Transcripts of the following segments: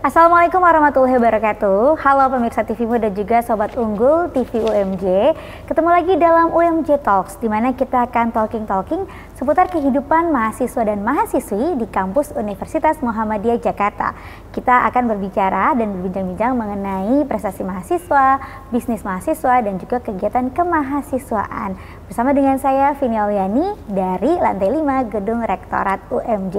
Assalamualaikum warahmatullahi wabarakatuh. Halo pemirsa TVmu dan juga Sobat Unggul TV UMJ. Ketemu lagi dalam UMJ Talks, di mana kita akan talking seputar kehidupan mahasiswa dan mahasiswi di kampus Universitas Muhammadiyah Jakarta. Kita akan berbicara dan berbincang-bincang mengenai prestasi mahasiswa, bisnis mahasiswa, dan juga kegiatan kemahasiswaan. Bersama dengan saya Vini Auliani dari lantai 5 Gedung Rektorat UMJ.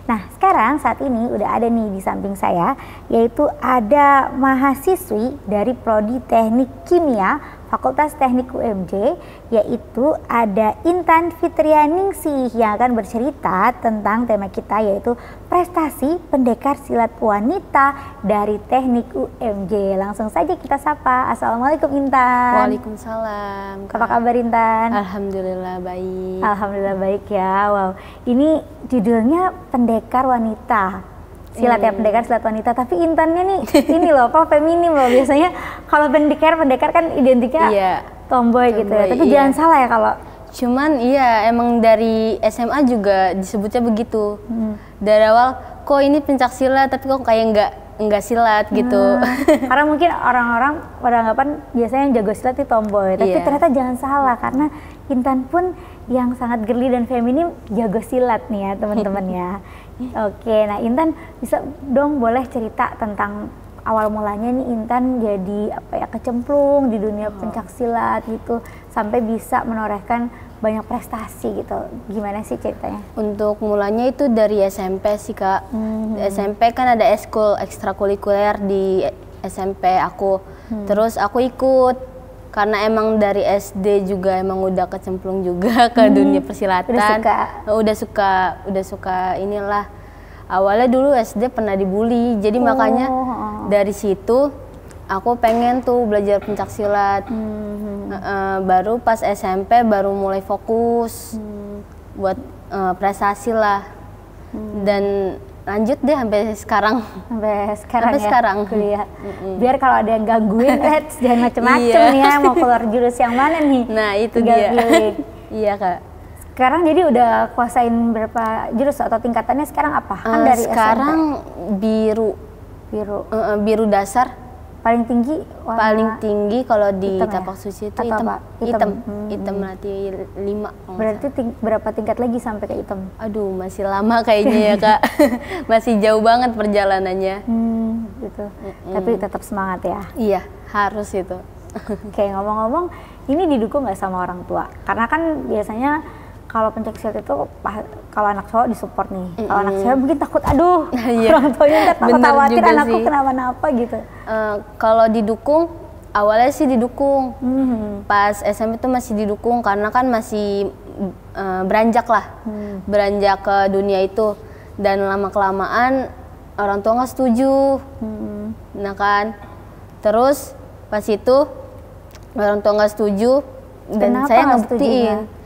Nah, sekarang saat ini udah ada nih di samping saya, yaitu ada mahasiswi dari Prodi Teknik Kimia Fakultas Teknik UMJ, yaitu ada Intan Fitrianingsih yang akan bercerita tentang tema kita, yaitu prestasi pendekar silat wanita dari Teknik UMJ. Langsung saja kita sapa. Assalamualaikum Intan. Waalaikumsalam. Apa kabar Intan? Alhamdulillah baik. Alhamdulillah baik ya. Wow, ini judulnya pendekar wanita. Silat ya, pendekar silat wanita, tapi Intannya nih ini loh, apa feminim loh. Biasanya kalau pendekar kan identiknya tomboy gitu ya, tapi jangan salah ya kalau. Cuman iya emang dari SMA juga disebutnya begitu. Dari awal kok ini pencak silat tapi kok kayak enggak silat gitu. Karena mungkin orang-orang beranggapan biasanya yang jago silat itu tomboy, tapi ternyata jangan salah, karena Intan pun yang sangat girly dan feminim jago silat nih ya teman-teman ya. Oke, nah Intan bisa dong boleh cerita tentang awal mulanya nih Intan jadi apa ya, kecemplung di dunia pencak silat gitu sampai bisa menorehkan banyak prestasi gitu. Gimana sih ceritanya? Untuk mulanya itu dari SMP sih Kak. SMP kan ada eskul ekstrakurikuler di SMP aku. Terus aku ikut karena emang dari SD juga emang udah kecemplung juga ke dunia persilatan. Udah suka inilah. Awalnya dulu SD pernah dibully, jadi makanya dari situ aku pengen tuh belajar pencak silat. Baru pas SMP baru mulai fokus buat prestasi lah. Dan lanjut deh sampai sekarang kuliah. Biar kalau ada yang gangguin jangan macem-macem nih ya, mau keluar jurus yang mana nih. Nah itu dia. Iya Kak. Sekarang jadi udah kuasain berapa jurus atau tingkatannya sekarang apa? Kan dari sekarang SMP. Biru dasar. Paling tinggi warna paling tinggi kalau di hitam tapak ya? suci itu hitam berarti 5. Berarti berapa tingkat lagi sampai ke hitam? Aduh masih lama kayaknya ya Kak. Masih jauh banget perjalanannya. Gitu. Tapi tetap semangat ya. Iya harus itu. Oke, ngomong-ngomong ini didukung nggak sama orang tua? Karena kan biasanya kalau pencak silat itu kalau anak cowok disupport nih, kalau anak cewek mungkin takut, aduh orang tuanya takut khawatir anakku kenapa-napa gitu. Kalau didukung, awalnya sih didukung, pas SMP itu masih didukung karena kan masih beranjak ke dunia itu, dan lama-kelamaan orang tua nggak setuju, nah kan, terus pas itu orang tua nggak setuju dan saya ngebuktiin.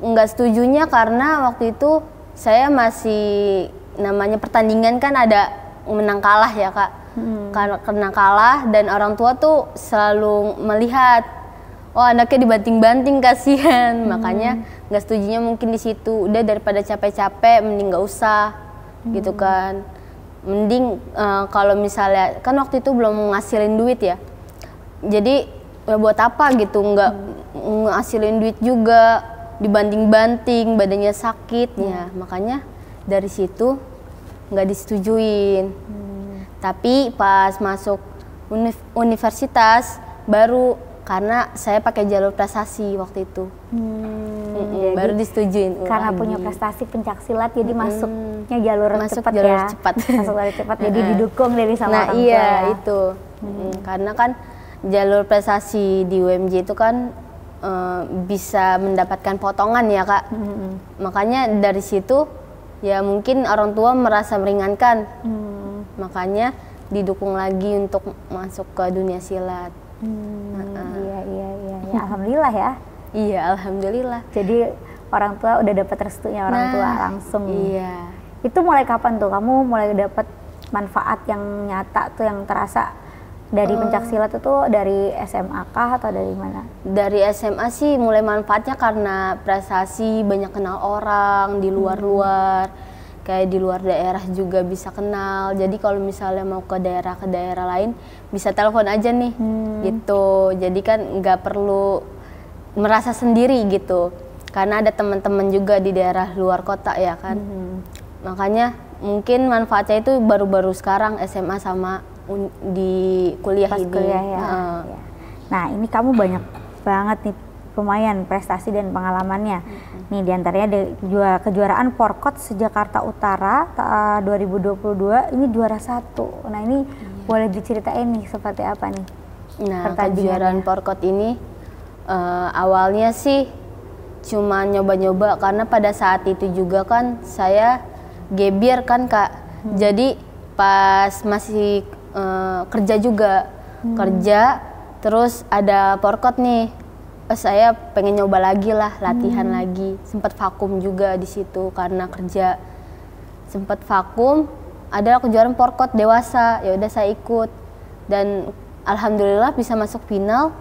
Nggak setujunya karena waktu itu saya masih namanya pertandingan kan ada menang kalah ya Kak. Karena kalah dan orang tua tuh selalu melihat, oh anaknya dibanting-banting kasihan. Makanya nggak setujunya mungkin di situ. Udah daripada capek-capek mending nggak usah gitu kan. Mending kalau misalnya kan waktu itu belum ngasilin duit ya. Jadi ya buat apa gitu, nggak ngasilin duit juga, dibanting-banting, badannya sakit ya, makanya dari situ nggak disetujuin. Tapi pas masuk universitas baru, karena saya pakai jalur prestasi waktu itu, baru disetujuin. Karena punya prestasi pencak silat, jadi masuknya jalur cepat ya. Masuk jalur cepat, jadi didukung dari sama orang tua. Iya itu, karena kan jalur prestasi di UMJ itu kan bisa mendapatkan potongan ya Kak. Makanya dari situ ya mungkin orang tua merasa meringankan, makanya didukung lagi untuk masuk ke dunia silat. Iya, alhamdulillah ya. Iya alhamdulillah. Jadi orang tua udah dapat restunya orang tua langsung. Iya. Itu mulai kapan tuh kamu mulai dapat manfaat yang nyata tuh, yang terasa dari pencak silat itu? Dari SMA kah atau dari mana? Dari SMA sih mulai manfaatnya karena prestasi, banyak kenal orang di luar-luar. kayak di luar daerah juga bisa kenal. Jadi kalau misalnya mau ke daerah lain bisa telepon aja nih gitu. Jadi kan nggak perlu merasa sendiri gitu, karena ada teman-teman juga di daerah luar kota ya kan. Makanya mungkin manfaatnya itu baru-baru sekarang SMA sama di kuliah Pas ini. kuliah ya. Nah ini kamu banyak banget nih lumayan prestasi dan pengalamannya. Nih diantaranya ada kejuaraan Porkot se-Jakarta Utara 2022 ini juara 1. Nah ini boleh diceritain nih seperti apa nih? Nah kejuaraan Porkot ini awalnya sih cuma nyoba-nyoba, karena pada saat itu juga kan saya gebyar kan Kak. Jadi pas masih kerja juga, kerja terus ada Porkot nih. Saya pengen nyoba lagi lah, latihan lagi. Sempat vakum juga di situ karena kerja. Sempat vakum, ada kejuaraan Porkot dewasa. Ya udah saya ikut dan alhamdulillah bisa masuk final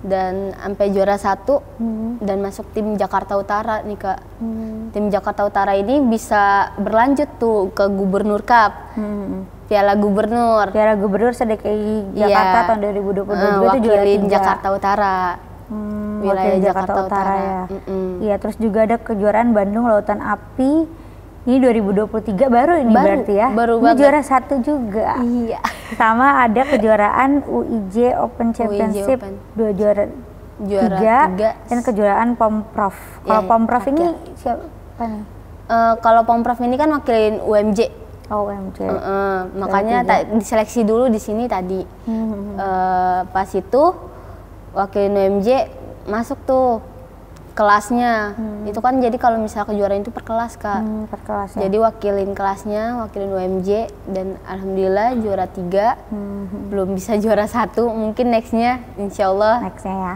dan sampai juara 1 dan masuk tim Jakarta Utara nih Kak. Tim Jakarta Utara ini bisa berlanjut tuh ke Gubernur Cup. Piala Gubernur. Piala Gubernur se-DKI Jakarta tahun 2022 itu juara 3. Jakarta Utara. Wilayah Jakarta Utara ya. Iya, terus juga ada kejuaraan Bandung Lautan Api. Ini 2023 baru ini berarti ya. Baru ini juara 1 juga. Iya. Sama ada kejuaraan UIJ Open Championship, 2 juara 3 dan kejuaraan Pomprov. Kalau Pomprov ini siapa nih? Kalau Pomprov ini kan wakilin UMJ. Oh, UMJ. Makanya diseleksi dulu di sini tadi. Pas itu wakilin UMJ masuk tuh kelasnya. Itu kan jadi kalau misalnya kejuaraan itu per kelas Kak. Per kelas ya. Jadi wakilin kelasnya, wakilin UMJ dan alhamdulillah juara 3. Belum bisa juara 1, mungkin nextnya insyaallah. Nextnya ya.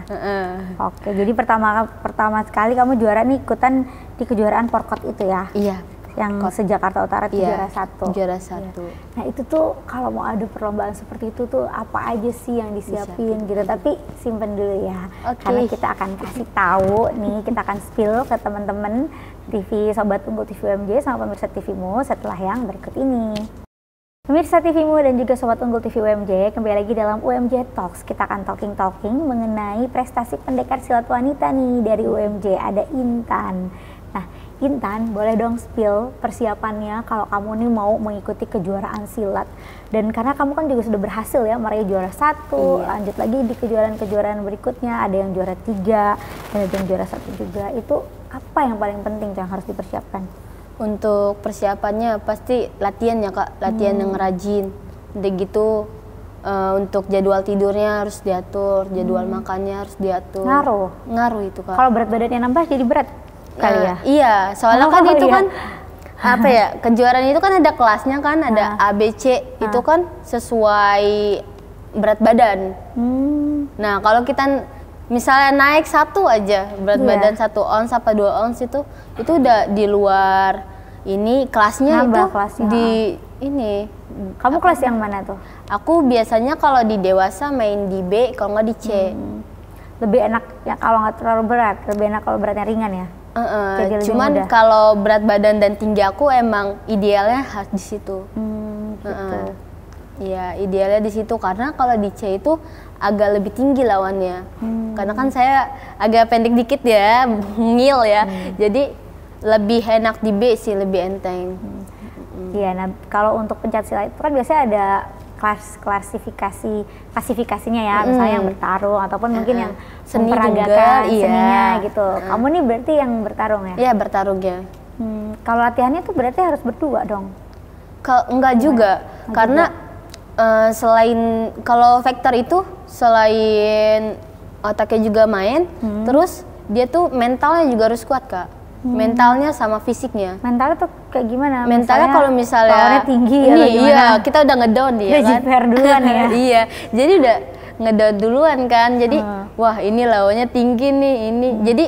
Oke, jadi pertama sekali kamu juara nih ikutan di kejuaraan Porkot itu ya? Iya. Yang se-Jakarta Utara itu juara 1. Juara 1. Nah itu tuh kalau mau adu perlombaan seperti itu tuh apa aja sih yang disiapin gitu, tapi simpen dulu ya. Karena kita akan kasih tahu nih, kita akan spill ke teman-teman TV Sobat Unggul TV UMJ sama pemirsa TVmu setelah yang berikut ini. Pemirsa TVmu dan juga Sobat Unggul TV UMJ, kembali lagi dalam UMJ Talks. Kita akan talking mengenai prestasi pendekar silat wanita nih dari UMJ. Ada Intan. Nah, Intan, boleh dong spill persiapannya kalau kamu nih mau mengikuti kejuaraan silat. Dan karena kamu kan juga sudah berhasil ya meraih juara 1, lanjut lagi di kejuaraan-kejuaraan berikutnya, ada yang juara 3, dan ada yang juara 1 juga. Itu apa yang paling penting yang harus dipersiapkan? Untuk persiapannya pasti latihan ya Kak, latihan yang rajin. Udah gitu untuk jadwal tidurnya harus diatur, jadwal makannya harus diatur. Ngaruh itu Kak. Kalau berat badannya nambah jadi berat kali ya? Iya, soalnya kan itu kan apa ya, kejuaraan itu kan ada kelasnya kan, ada A, B, C, itu kan sesuai berat badan. Nah kalau kita misalnya naik 1 aja berat badan 1 ons apa 2 ons itu udah di luar ini kelasnya. Nambah itu kelasnya. Di ini. Kamu kelas yang mana tuh? Aku biasanya kalau di dewasa main di B, kalau nggak di C. Lebih enak ya kalau nggak terlalu berat, lebih enak kalau beratnya ringan ya? Cuman kalau berat badan dan tinggi aku emang idealnya harus di situ. Gitu. Iya, idealnya di situ karena kalau di C itu agak lebih tinggi lawannya. Karena kan saya agak pendek dikit ya, ngil ya. Jadi lebih enak di B sih, lebih enteng. Iya, nah kalau untuk pencak silat itu kan biasanya ada klasifikasinya ya, misalnya yang bertarung ataupun mungkin yang seni memperagakan juga, seninya gitu. Kamu nih berarti yang bertarung ya? Iya, bertarung ya. Kalau latihannya tuh berarti harus berdua dong? Enggak juga, karena selain kalau vektor itu selain otaknya juga main, terus dia tuh mentalnya juga harus kuat Kak. Mentalnya sama fisiknya. Mentalnya tuh kayak gimana? Mentalnya kalau misalnya lawannya tinggi ini, atau gimana? iya, kita udah ngedown ya kan. Jiper duluan ya. Iya, jadi udah ngedown duluan kan. Jadi wah ini lawannya tinggi nih ini. Jadi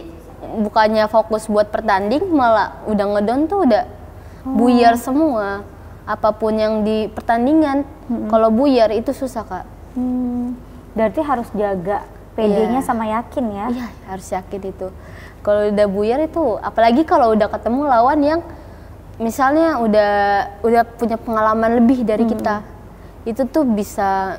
bukannya fokus buat pertanding, malah udah ngedown tuh udah buyar semua. Apapun yang di pertandingan, kalau buyar itu susah Kak. Berarti harus jaga PD-nya sama yakin ya? Iya, harus yakin itu. Kalau udah buyar itu, apalagi kalau udah ketemu lawan yang misalnya udah punya pengalaman lebih dari kita, itu tuh bisa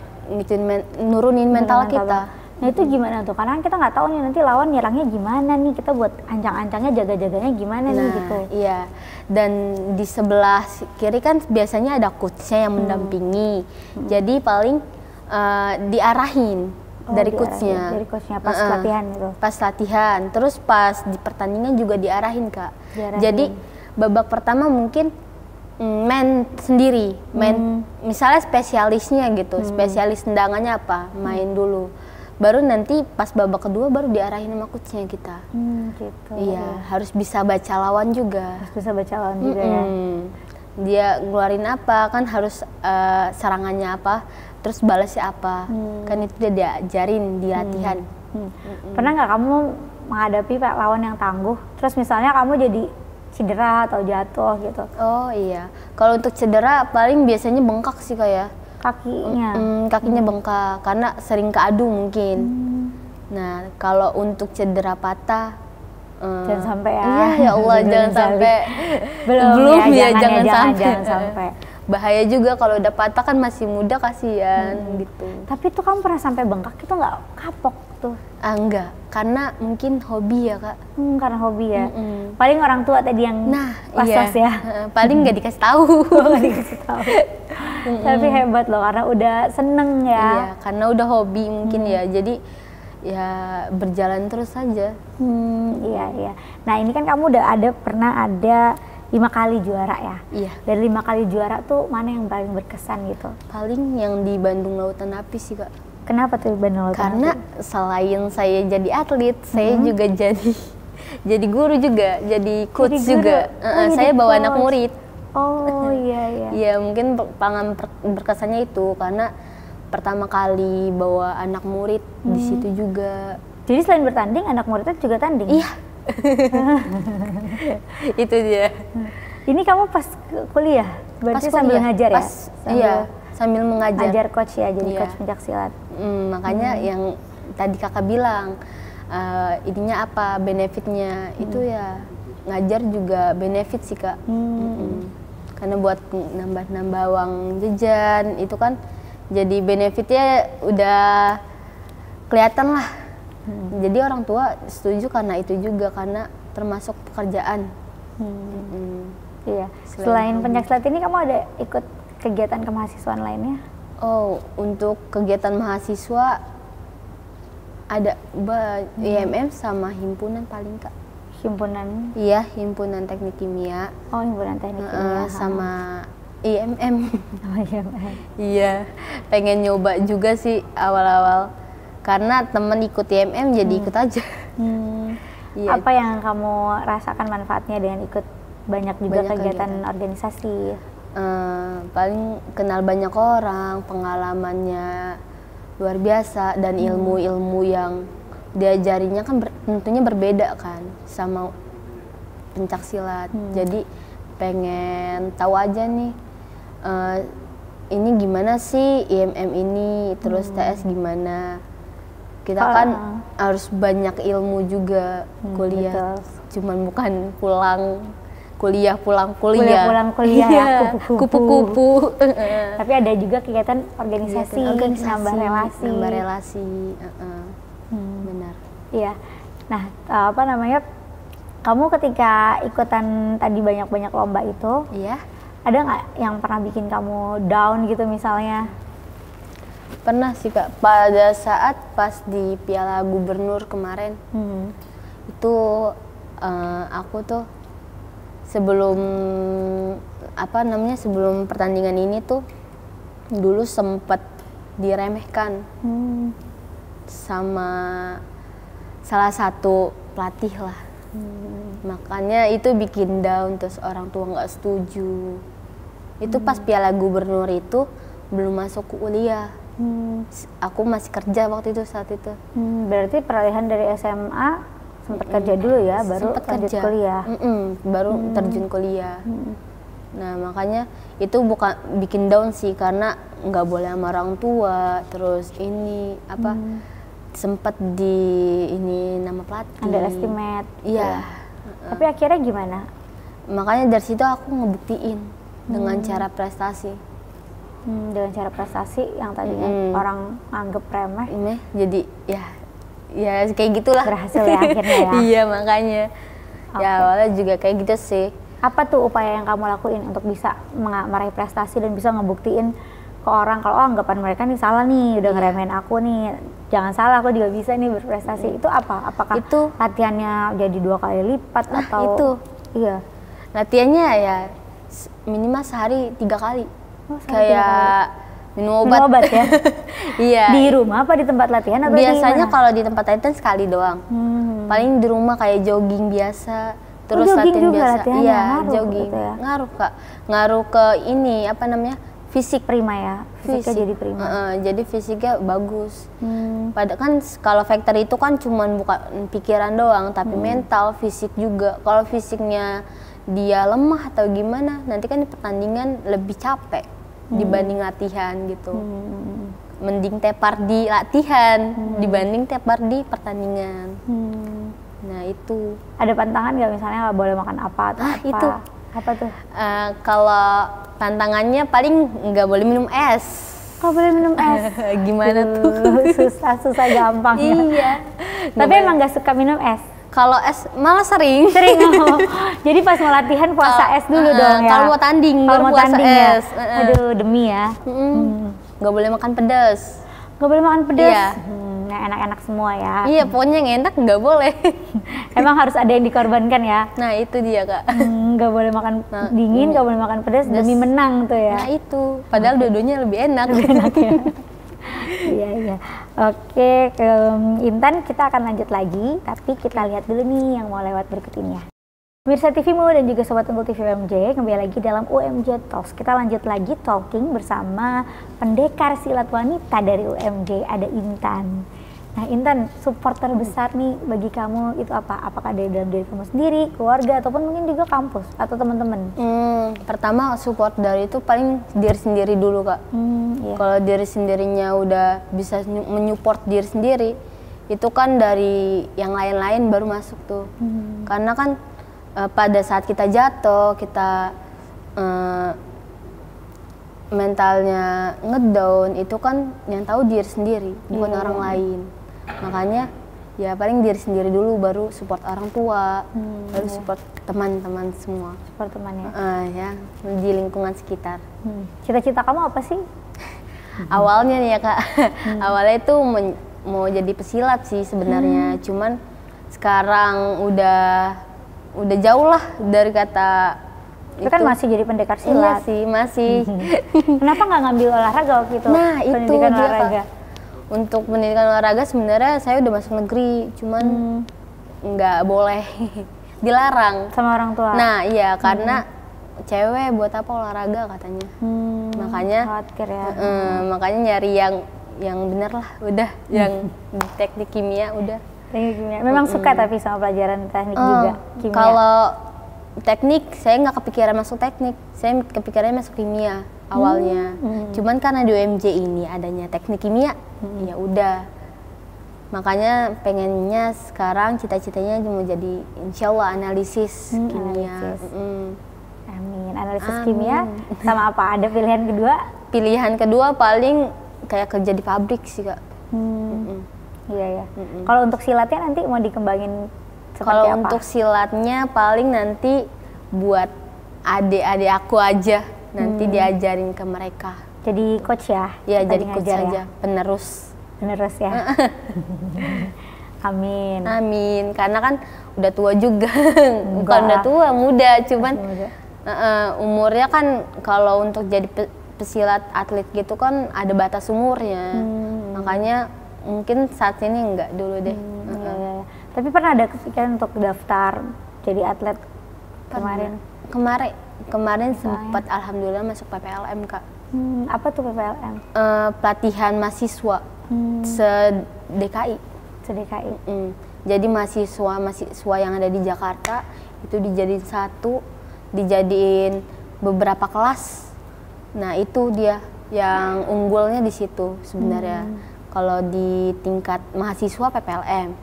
nurunin mental kita. Nah itu gimana tuh? Karena kita nggak tahu nih nanti lawan nyerangnya gimana nih, kita buat ancang-ancangnya, jaga-jaganya gimana nih gitu. Iya, dan di sebelah kiri kan biasanya ada coachnya yang mendampingi, jadi paling diarahin dari coachnya. Dari coachnya pas latihan gitu. Pas latihan, terus pas di pertandingan juga diarahin Kak. Jadi babak pertama mungkin main sendiri, misalnya spesialisnya gitu, spesialis tendangannya apa, main dulu. Baru nanti pas babak kedua baru diarahin sama coachnya kita. Gitu. Iya, harus bisa baca lawan juga. Harus bisa baca lawan juga ya. Dia ngeluarin apa, kan harus serangannya apa, terus balasnya apa. Kan itu udah diajarin di latihan. Pernah nggak kamu menghadapi lawan yang tangguh, terus misalnya kamu jadi cedera atau jatuh gitu? Oh iya, kalau untuk cedera paling biasanya bengkak sih kayak. Kakinya? Kakinya bengkak karena sering keadu mungkin. Nah kalau untuk cedera patah, jangan sampai ya. Iya ya Allah jangan sampai. Belum ya, jangan sampai. Bahaya juga kalau udah patah kan masih muda, kasihan gitu. Tapi tuh kamu pernah sampai bengkak itu nggak kapok tuh? Enggak, karena mungkin hobi ya Kak. Karena hobi ya. Paling orang tua tadi yang was-was ya. Paling nggak dikasih tahu. Nggak dikasih tahu. Tapi hebat loh karena udah seneng ya. Iya, karena udah hobi mungkin ya. Jadi ya berjalan terus saja. Iya. Nah ini kan kamu udah pernah ada 5 kali juara ya. Iya. Dari 5 kali juara tuh mana yang paling berkesan gitu? Paling yang di Bandung Lautan Api sih Kak. Kenapa tuh Bandung Lautan Api? Karena selain saya jadi atlet, saya juga jadi guru juga, jadi coach juga. Saya bawa anak murid. Oh iya. Iya mungkin pengalaman berkesannya itu karena pertama kali bawa anak murid di situ juga. Jadi selain bertanding, anak muridnya juga tanding? Iya. Itu dia. Ini kamu pas kuliah? Berarti sambil ngajar ya? Iya, sambil mengajar. Ngajar coach ya, jadi coach pencaksilat. Makanya yang tadi kakak bilang, ininya apa, benefitnya itu ya ngajar juga benefit sih Kak. Karena buat nambah uang jajan itu kan jadi benefitnya udah kelihatan lah. Jadi orang tua setuju karena itu juga, karena termasuk pekerjaan. Iya. Selain pencaksilat ini kamu ada ikut kegiatan kemahasiswaan lainnya? Oh, untuk kegiatan mahasiswa ada IMM sama himpunan paling Kak. Himpunan? Iya, himpunan teknik kimia. Oh, himpunan teknik kimia. Sama IMM. Oh, IMM. Iya, pengen nyoba juga sih awal-awal. Karena temen ikut IMM jadi ikut aja. Iya. Apa yang kamu rasakan manfaatnya dengan ikut banyak juga kegiatan organisasi? Paling kenal banyak orang, pengalamannya luar biasa, dan ilmu-ilmu yang diajarinya kan tentunya berbeda kan sama pencaksilat. Jadi pengen tahu aja nih ini gimana sih IMM ini, terus TS gimana. Kita kan harus banyak ilmu juga kuliah. Cuman bukan pulang kuliah ya, kupu-kupu. Tapi ada juga kegiatan organisasi, nambah relasi. Benar. Iya. Nah, apa namanya? Kamu ketika ikutan tadi banyak-banyak lomba itu, iya, ada nggak yang pernah bikin kamu down gitu misalnya? Pernah sih Kak, pada saat pas di Piala Gubernur kemarin. Itu aku tuh sebelum sebelum pertandingan ini tuh dulu sempat diremehkan sama salah satu pelatih lah. Makanya itu bikin down, terus orang tua nggak setuju. Itu pas Piala Gubernur itu belum masuk kuliah. Aku masih kerja waktu itu, saat itu. Berarti peralihan dari SMA sempat kerja dulu ya, baru lanjut kuliah. Baru terjun kuliah. Nah makanya itu bukan bikin down sih, karena nggak boleh sama orang tua. Terus ini sempat di ini nama pelatih. Underestimate. Iya. Tapi akhirnya gimana? makanya dari situ aku ngebuktiin dengan cara prestasi. Dengan cara prestasi yang tadinya orang anggap remeh, jadi ya kayak gitulah. Berhasil ya akhirnya ya. Iya, makanya. Ya awalnya juga kayak gitu sih. Apa tuh upaya yang kamu lakuin untuk bisa meraih prestasi dan bisa ngebuktiin ke orang kalau anggapan mereka nih salah nih, udah ngeremehin aku nih, jangan salah, aku juga bisa nih berprestasi. Itu apa? Apakah itu latihannya jadi 2 kali lipat atau itu? Iya. Latihannya ya minimal sehari 3 kali. Kayak minum obat ya. Iya. Di rumah apa di tempat latihan atau biasanya kalau di tempat latihan sekali doang. Paling di rumah kayak jogging biasa. Terus latihan biasa. Iya, jogging. Gitu ya? Ngaruh Kak. Ngaruh ke ini apa namanya? Fisik. Prima ya. Fisiknya jadi prima. Jadi fisiknya bagus. Padahal kan kalau factor itu kan cuman bukan pikiran doang, tapi mental, fisik juga. Kalau fisiknya dia lemah atau gimana, nanti kan di pertandingan lebih capek dibanding latihan gitu. Mending tepar di latihan dibanding tepar di pertandingan. Nah itu. Ada pantangan nggak misalnya nggak boleh makan apa atau apa? Itu. Apa tuh? Kalau tantangannya paling nggak boleh minum es. Nggak boleh minum es? Gimana tuh? Susah gampang ya. Iya. Tapi emang nggak suka minum es? Kalau es malah sering. Jadi pas mau latihan puasa es dulu dong ya? Kalau mau tanding baru puasa es. Ya? Aduh demi ya. Nggak boleh makan pedas. Nggak boleh makan pedas? Iya. Yang enak-enak semua ya? Iya, pokoknya yang enak nggak boleh. Emang harus ada yang dikorbankan ya? Nah itu dia Kak. Nggak boleh makan dingin, nggak boleh makan pedas demi menang tuh ya? Nah itu, padahal dua-duanya lebih enak. Lebih enak ya? Iya. Oke, Intan kita akan lanjut lagi, tapi kita lihat dulu nih yang mau lewat berikut ini ya. Pemirsa TVmu dan juga Sobat Unggul TV UMJ, kembali lagi dalam UMJ Talks. Kita lanjut lagi talking bersama pendekar silat wanita dari UMJ, ada Intan. Nah Intan, support terbesar nih bagi kamu itu apa? Apakah dari dalam diri kamu sendiri, keluarga, ataupun mungkin juga kampus atau teman-teman? Pertama support dari itu paling diri sendiri dulu Kak. Iya. Kalau diri sendirinya udah bisa menyupport diri sendiri, itu kan dari yang lain-lain baru masuk tuh. Karena kan pada saat kita jatuh, kita mentalnya ngedown, itu kan yang tahu diri sendiri, bukan orang lain. Makanya ya paling diri sendiri dulu, baru support orang tua, baru support teman-teman semua. Support teman ya? Ya, di lingkungan sekitar. Cita-cita kamu apa sih? Awalnya nih ya Kak, awalnya itu mau jadi pesilat sih sebenarnya, cuman sekarang udah jauh lah dari kata itu. Kan masih jadi pendekar silat. Iya sih, masih. Kenapa nggak ngambil olahraga waktu itu? Nah, pendidikan itu olahraga. Untuk pendidikan olahraga sebenarnya saya udah masuk negeri, cuman nggak boleh, dilarang sama orang tua. Nah, iya karena cewek buat apa olahraga katanya. Makanya khawatir ya. Makanya nyari yang bener lah, udah yang teknik kimia udah. Teknik kimia. Memang suka tapi sama pelajaran teknik juga kimia. Kalau teknik saya nggak kepikiran masuk teknik, saya kepikirannya masuk kimia awalnya. Cuman karena di UMJ ini adanya teknik kimia, ya udah. Makanya pengennya sekarang cita-citanya mau jadi insya Allah analisis kimia. Amin. Analisis kimia sama apa? Ada pilihan kedua? Pilihan kedua paling kayak kerja di pabrik sih Kak. Iya ya. Kalau untuk silatnya nanti mau dikembangin seperti kalau apa? untuk silatnya paling nanti buat adik-adik aku aja, nanti diajarin ke mereka. Jadi coach ya? Ya jadi coach ya? aja, penerus ya. Amin. Amin, karena kan udah tua juga. Bukan udah tua, muda, cuman umurnya kan kalau untuk jadi pesilat atlet gitu kan ada batas umurnya. Makanya mungkin saat ini enggak dulu deh. Iya. Tapi pernah ada kepikiran untuk daftar jadi atlet kemarin? Kemarin sempat alhamdulillah masuk PPLM Kak. Apa tuh PPLM? Pelatihan mahasiswa se-DKI. Se-DKI. Jadi mahasiswa yang ada di Jakarta itu dijadiin satu, dijadiin beberapa kelas. Nah itu dia yang unggulnya di situ sebenarnya. Kalau di tingkat mahasiswa PPLM,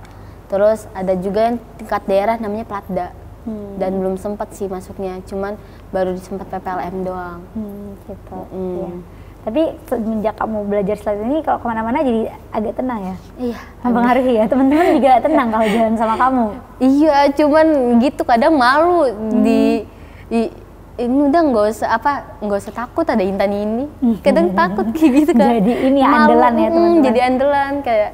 terus ada juga yang tingkat daerah namanya Platda. dan belum sempat sih masuknya, cuman baru sempat PPLM doang. Gitu. Iya. Tapi semenjak kamu belajar silat ini, kalau kemana-mana jadi agak tenang ya? Iya. Mempengaruhi ya? Teman-teman juga tenang kalau jalan sama kamu? Iya, cuman gitu kadang malu ini udah nggak usah takut ada Intan ini. Kadang takut kayak gitu kan. Jadi ini andalan ya teman-teman. Jadi andalan kayak.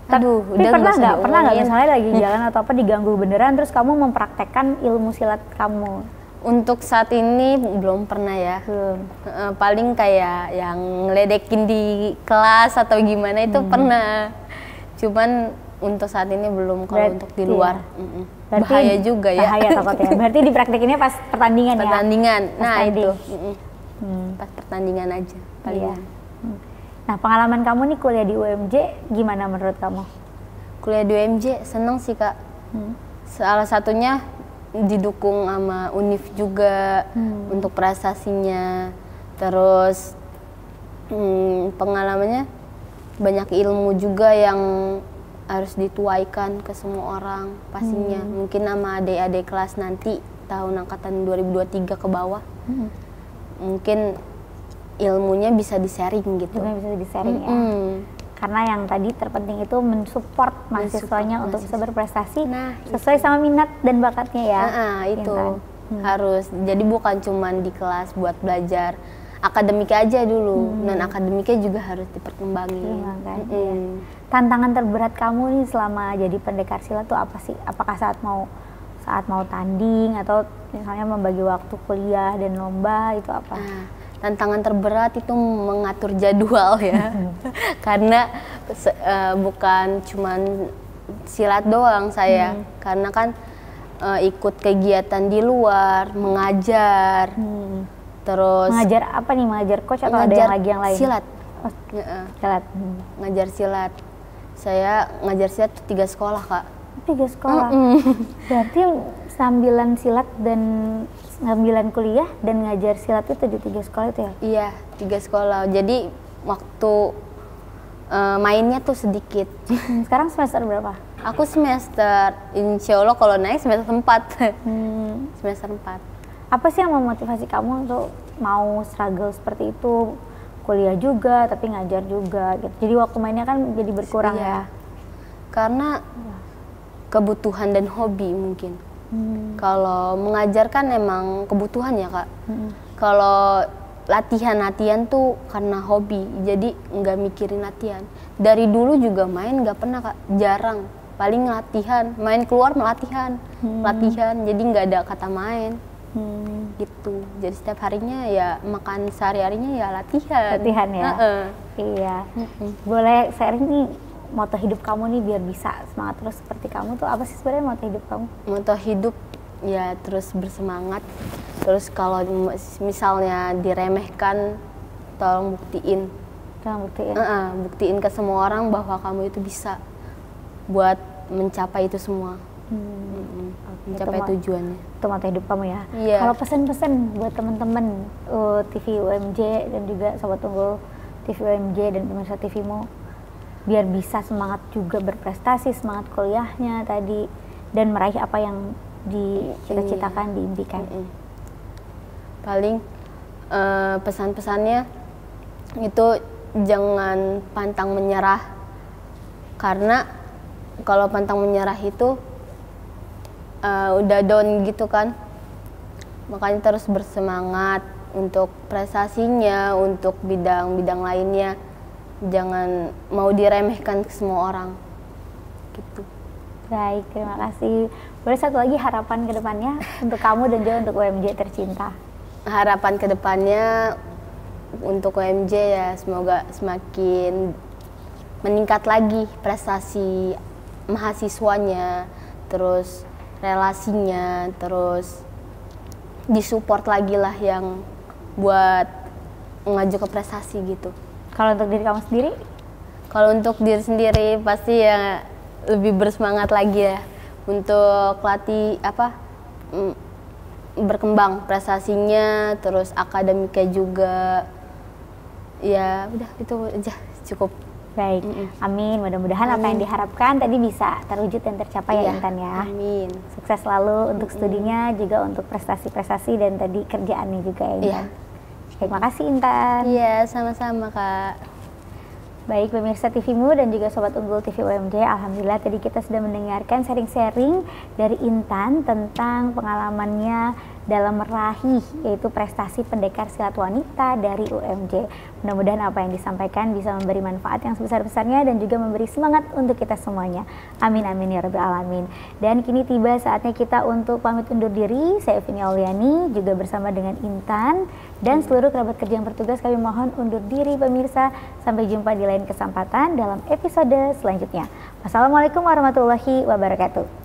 Aduh, tapi udah pernah nggak misalnya lagi jalan atau apa diganggu beneran terus kamu mempraktekkan ilmu silat kamu? Untuk saat ini belum pernah ya. Paling kayak yang ngeledekin di kelas atau gimana itu pernah. Cuman untuk saat ini belum, kalau untuk di luar. Bahaya juga ya. Bahaya takutnya. Berarti dipraktekinnya pas pertandingan ya? Pertandingan, nah itu. Pas pertandingan aja paling. Iya. Nah, pengalaman kamu nih kuliah di UMJ gimana menurut kamu? Kuliah di UMJ seneng sih Kak. Salah satunya didukung sama UNIF juga untuk prestasinya. Terus pengalamannya banyak ilmu juga yang harus dituaikan ke semua orang pastinya. Mungkin sama adik-adik kelas nanti tahun angkatan 2023 ke bawah. Mungkin ilmunya bisa di-sharing gitu. Ilmunya bisa di-sharing ya. Karena yang tadi terpenting itu mensupport mahasiswanya untuk bisa berprestasi sesuai sama minat dan bakatnya ya. Itu harus. Jadi bukan cuman di kelas buat belajar akademik aja dulu, non akademiknya juga harus diperkembangin. Tantangan terberat kamu nih selama jadi pendekar silat tuh apa sih? Apakah saat mau tanding atau misalnya membagi waktu kuliah dan lomba itu apa? Tantangan terberat itu mengatur jadwal ya. Karena bukan cuman silat doang saya, karena kan ikut kegiatan di luar, mengajar. Terus mengajar apa nih? Mengajar coach atau ada yang lain? Silat. Silat. Ngajar silat. Saya ngajar silat 3 sekolah, Kak. 3 sekolah. Berarti sambilan silat dan sambilan kuliah dan ngajar silat itu di 3 sekolah itu ya? Iya, 3 sekolah. Jadi waktu mainnya tuh sedikit. Sekarang semester berapa? Aku semester, insya Allah kalau naik semester 4. Semester 4. Apa sih yang memotivasi kamu untuk mau struggle seperti itu? Kuliah juga, tapi ngajar juga gitu. Jadi waktu mainnya kan jadi berkurang ya? Karena kebutuhan dan hobi mungkin. Kalau mengajar kan emang kebutuhan ya Kak. Kalau latihan tuh karena hobi, jadi nggak mikirin latihan. Dari dulu juga main nggak pernah Kak, jarang. Paling latihan, main keluar latihan, jadi nggak ada kata main. Gitu. Jadi setiap harinya ya makan sehari-harinya ya latihan. Latihan ya? Iya. Boleh sharing nih moto hidup kamu nih biar bisa semangat terus seperti kamu tuh apa sih sebenarnya moto hidup kamu? Moto hidup ya terus bersemangat. Terus kalau misalnya diremehkan, tolong buktiin. Buktiin ke semua orang bahwa kamu itu bisa buat mencapai itu semua. Mencapai tujuannya. Itu moto hidup kamu ya? Iya. Kalau pesan-pesan buat teman-teman TV UMJ dan juga Sobat Unggul TV UMJ dan pemirsa TV-mu biar bisa semangat juga berprestasi, semangat kuliahnya tadi dan meraih apa yang dicita-citakan, diimpikan. Paling pesan-pesannya itu jangan pantang menyerah, karena kalau pantang menyerah itu udah down gitu kan, makanya terus bersemangat untuk prestasinya, untuk bidang-bidang lainnya. Jangan mau diremehkan ke semua orang gitu. Baik, terima kasih. Boleh satu lagi harapan ke depannya untuk kamu dan juga untuk UMJ tercinta? Harapan ke depannya untuk UMJ ya semoga semakin meningkat lagi prestasi mahasiswanya, terus relasinya, terus disupport lagi lah yang buat maju ke prestasi gitu. Kalau untuk diri kamu sendiri? Kalau untuk diri sendiri pasti ya lebih bersemangat lagi ya untuk berkembang prestasinya, terus akademiknya juga. Ya udah itu aja cukup. Baik, amin. Mudah-mudahan apa yang diharapkan tadi bisa terwujud dan tercapai ya Intan ya. Amin. Sukses selalu untuk studinya, juga untuk prestasi-prestasi dan tadi kerjaannya juga ya Intan. Terima kasih Intan. Iya, sama-sama Kak. Baik pemirsa TVmu dan juga Sobat Unggul TV UMJ, alhamdulillah tadi kita sudah mendengarkan sharing-sharing dari Intan tentang pengalamannya dalam meraih yaitu prestasi pendekar silat wanita dari UMJ. Mudah-mudahan apa yang disampaikan bisa memberi manfaat yang sebesar-besarnya dan juga memberi semangat untuk kita semuanya. Amin amin ya rabbal alamin. Dan kini tiba saatnya kita untuk pamit undur diri. Saya Evini Auliani juga bersama dengan Intan dan seluruh kerabat kerja yang bertugas, kami mohon undur diri pemirsa. Sampai jumpa di lain kesempatan dalam episode selanjutnya. Wassalamualaikum warahmatullahi wabarakatuh.